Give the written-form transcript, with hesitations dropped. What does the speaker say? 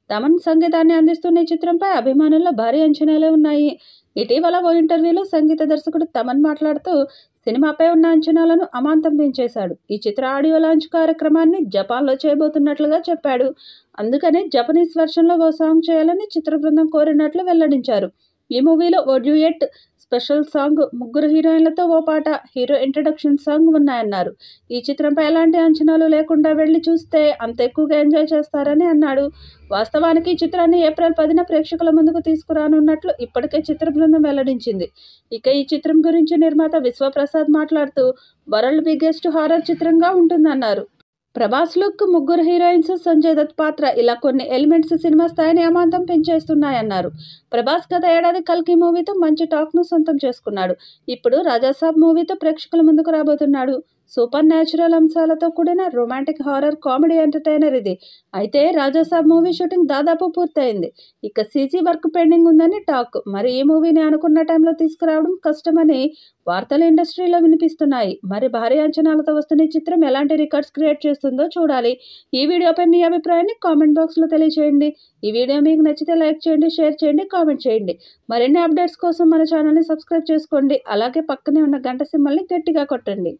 తమన్ సంగీతాన్ని అందిస్తున్న ఈ చిత్రంపై అభిమానుల్లో భారీ అంచనాలే ఉన్నాయి. ఇటీవల ఓ ఇంటర్వ్యూలో సంగీత దర్శకుడు తమన్ మాట్లాడుతూ సినిమాపై ఉన్న అంచనాలను అమాంతం పెంచేశాడు. ఈ చిత్ర ఆడియో లాంచ్ కార్యక్రమాన్ని జపాన్లో చేయబోతున్నట్లుగా చెప్పాడు. అందుకనే జపనీస్ వెర్షన్లో ఓ సాంగ్ చేయాలని చిత్ర బృందం కోరినట్లు వెల్లడించారు. ఈ మూవీలో ఓ డ్యూయెట్, స్పెషల్ సాంగ్, ముగ్గురు హీరోయిన్లతో ఓ పాట, హీరో ఇంట్రడక్షన్ సాంగ్ ఉన్నాయన్నారు. ఈ చిత్రంపై ఎలాంటి అంచనాలు లేకుండా వెళ్లి చూస్తే అంత ఎక్కువగా ఎంజాయ్ చేస్తారని అన్నాడు. వాస్తవానికి ఈ చిత్రాన్ని ఏప్రిల్ 10న ప్రేక్షకుల ముందుకు తీసుకురానున్నట్లు ఇప్పటికే చిత్ర బృందం వెల్లడించింది. ఇక ఈ చిత్రం గురించి నిర్మాత విశ్వప్రసాద్ మాట్లాడుతూ వరల్డ్ బిగ్గెస్ట్ హారర్ చిత్రంగా ఉంటుందన్నారు. ప్రభాస్ లుక్, ముగ్గురు హీరోయిన్స్, సంజయ్ దత్ పాత్ర ఇలా కొన్ని ఎలిమెంట్స్ సినిమా స్థాయిని అమాంతం పెంచేస్తున్నాయన్నారు. ప్రభాస్ గత ఏడాది కల్కి మూవీతో మంచి టాక్ను సొంతం చేసుకున్నాడు. ఇప్పుడు రాజాసాబ్ మూవీతో ప్రేక్షకుల ముందుకు రాబోతున్నాడు. సూపర్ న్యాచురల్ అంశాలతో కూడిన రొమాంటిక్ హారర్ కామెడీ ఎంటర్టైనర్ ఇది. అయితే రాజాసాబ్ మూవీ షూటింగ్ దాదాపు పూర్తయింది. ఇక సీజీ వర్క్ పెండింగ్ ఉందని టాక్. మరి ఈ మూవీని అనుకున్న టైంలో తీసుకురావడం కష్టమని వార్తలు ఇండస్ట్రీలో వినిపిస్తున్నాయి. మరి భారీ అంచనాలతో వస్తున్న ఈ చిత్రం ఎలాంటి రికార్డ్స్ క్రియేట్ చేస్తుందో చూడాలి. ఈ వీడియోపై మీ అభిప్రాయాన్ని కామెంట్ బాక్స్లో తెలియజేయండి. ఈ వీడియో మీకు నచ్చితే లైక్ చేయండి, షేర్ చేయండి, కామెంట్ చేయండి. మరిన్ని అప్డేట్స్ కోసం మన ఛానల్ని సబ్స్క్రైబ్ చేసుకోండి. అలాగే పక్కనే ఉన్న గంట సింబల్ని గట్టిగా కొట్టండి.